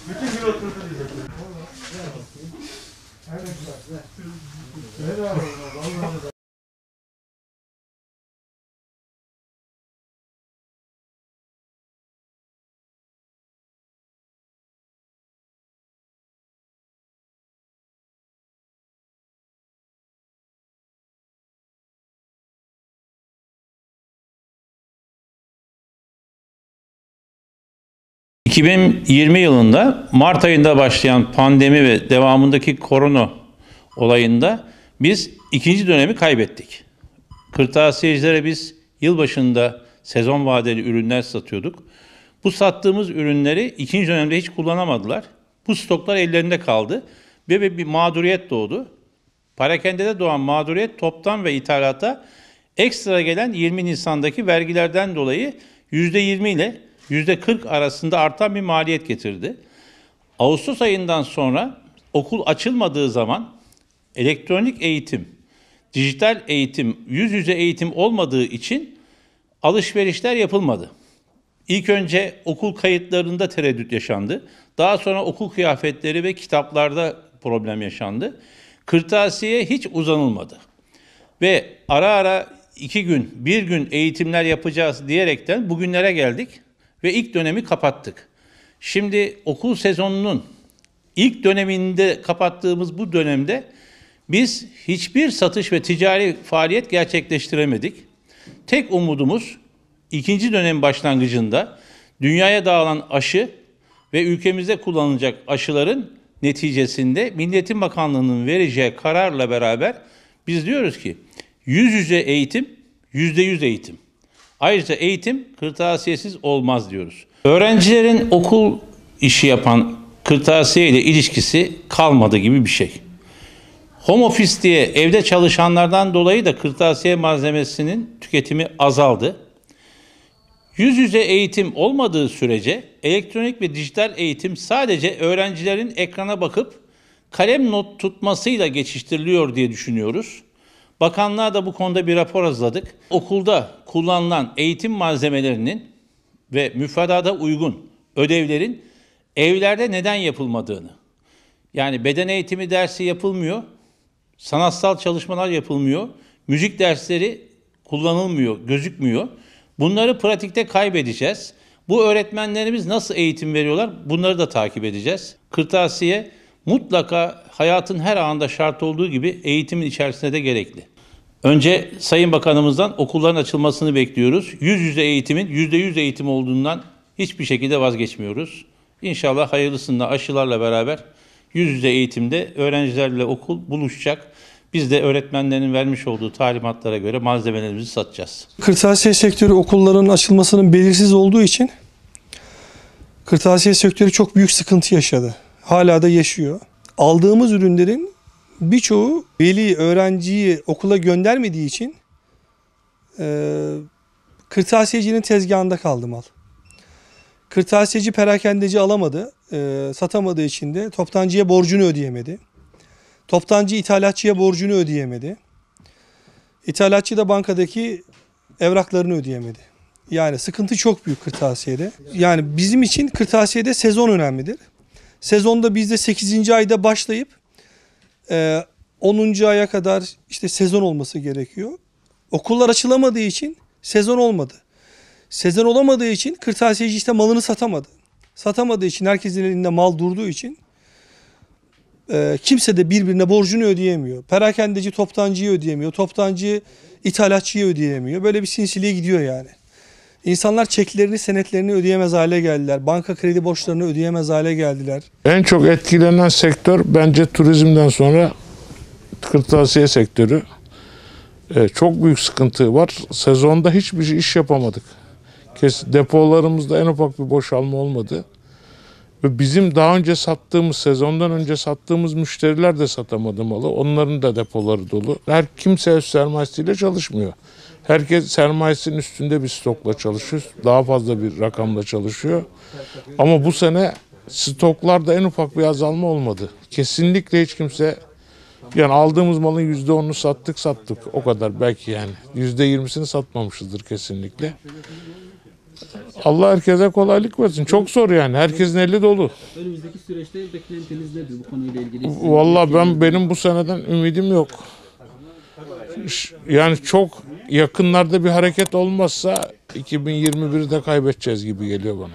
Bütün gün oturdu diyecekler. Evet. 2020 yılında Mart ayında başlayan pandemi ve devamındaki korona olayında biz ikinci dönemi kaybettik. Kırtasiyecilere biz yılbaşında sezon vadeli ürünler satıyorduk. Bu sattığımız ürünleri ikinci dönemde hiç kullanamadılar. Bu stoklar ellerinde kaldı ve bir mağduriyet doğdu. Parakendede doğan mağduriyet toptan ve ithalata ekstra gelen 20 Nisan'daki vergilerden dolayı %20 ile %40 arasında artan bir maliyet getirdi. Ağustos ayından sonra okul açılmadığı zaman elektronik eğitim, dijital eğitim, yüz yüze eğitim olmadığı için alışverişler yapılmadı. İlk önce okul kayıtlarında tereddüt yaşandı. Daha sonra okul kıyafetleri ve kitaplarda problem yaşandı. Kırtasiye hiç uzanılmadı. Ve ara ara 2 gün, 1 gün eğitimler yapacağız diyerekten bugünlere geldik ve ilk dönemi kapattık. Şimdi okul sezonunun ilk döneminde kapattığımız bu dönemde biz hiçbir satış ve ticari faaliyet gerçekleştiremedik. Tek umudumuz ikinci dönem başlangıcında dünyaya dağılan aşı ve ülkemizde kullanılacak aşıların neticesinde Milliyetin Bakanlığı'nın vereceği kararla beraber biz diyoruz ki yüz yüze eğitim, %100 eğitim. Ayrıca eğitim kırtasiyesiz olmaz diyoruz. Öğrencilerin okul işi yapan kırtasiye ile ilişkisi kalmadı gibi bir şey. Home office diye evde çalışanlardan dolayı da kırtasiye malzemesinin tüketimi azaldı. Yüz yüze eğitim olmadığı sürece elektronik ve dijital eğitim sadece öğrencilerin ekrana bakıp kalem not tutmasıyla geçiştiriliyor diye düşünüyoruz. Bakanlığa da bu konuda bir rapor hazırladık. Okulda kullanılan eğitim malzemelerinin ve müfredata uygun ödevlerin evlerde neden yapılmadığını, yani beden eğitimi dersi yapılmıyor, sanatsal çalışmalar yapılmıyor, müzik dersleri kullanılmıyor, gözükmüyor. Bunları pratikte kaybedeceğiz. Bu öğretmenlerimiz nasıl eğitim veriyorlar? Bunları da takip edeceğiz. Kırtasiye mutlaka hayatın her anında şart olduğu gibi eğitimin içerisinde de gerekli. Önce Sayın Bakanımızdan okulların açılmasını bekliyoruz. Yüz yüze eğitimin %100 eğitim olduğundan hiçbir şekilde vazgeçmiyoruz. İnşallah hayırlısıyla aşılarla beraber yüz yüze eğitimde öğrencilerle okul buluşacak. Biz de öğretmenlerin vermiş olduğu talimatlara göre malzemelerimizi satacağız. Kırtasiye sektörü okulların açılmasının belirsiz olduğu için kırtasiye sektörü çok büyük sıkıntı yaşadı. Hala da yaşıyor. Aldığımız ürünlerin birçoğu veli öğrenciyi okula göndermediği için kırtasiyecinin tezgahında kaldı mal. Kırtasiyeci perakendeci alamadı, satamadığı için de toptancıya borcunu ödeyemedi. Toptancı ithalatçıya borcunu ödeyemedi. İthalatçı da bankadaki evraklarını ödeyemedi. Yani sıkıntı çok büyük kırtasiyede. Yani bizim için kırtasiyede sezon önemlidir. Sezonda bizde 8. ayda başlayıp 10. aya kadar işte sezon olması gerekiyor. Okullar açılamadığı için sezon olmadı. Sezon olamadığı için kırtasiyeci işte malını satamadı. Satamadığı için herkesin elinde mal durduğu için kimse de birbirine borcunu ödeyemiyor. Perakendeci toptancıyı ödeyemiyor. Toptancı ithalatçıyı ödeyemiyor. Böyle bir sinsiliğe gidiyor yani. İnsanlar çeklerini, senetlerini ödeyemez hale geldiler. Banka kredi borçlarını ödeyemez hale geldiler. En çok etkilenen sektör bence turizmden sonra kırtasiye sektörü. Çok büyük sıkıntı var. Sezonda hiçbir iş yapamadık. Depolarımızda en ufak bir boşalma olmadı. Ve bizim daha önce sattığımız, sezondan önce sattığımız müşteriler de satamadı malı. Onların da depoları dolu. Kimse öz sermayesiyle çalışmıyor. Herkes sermayesinin üstünde bir stokla çalışıyor. Daha fazla bir rakamla çalışıyor. Ama bu sene stoklarda en ufak bir azalma olmadı. Kesinlikle hiç kimse, yani aldığımız malın %10'unu sattık. O kadar belki yani. %20'sini satmamışızdır kesinlikle. Allah herkese kolaylık versin. Çok zor yani. Herkesin eli dolu. Önümüzdeki süreçte beklentiniz nedir bu konuyla ilgili? Vallahi benim bu seneden ümidim yok. Yani çok yakınlarda bir hareket olmazsa 2021'de kaybedeceğiz gibi geliyor bana.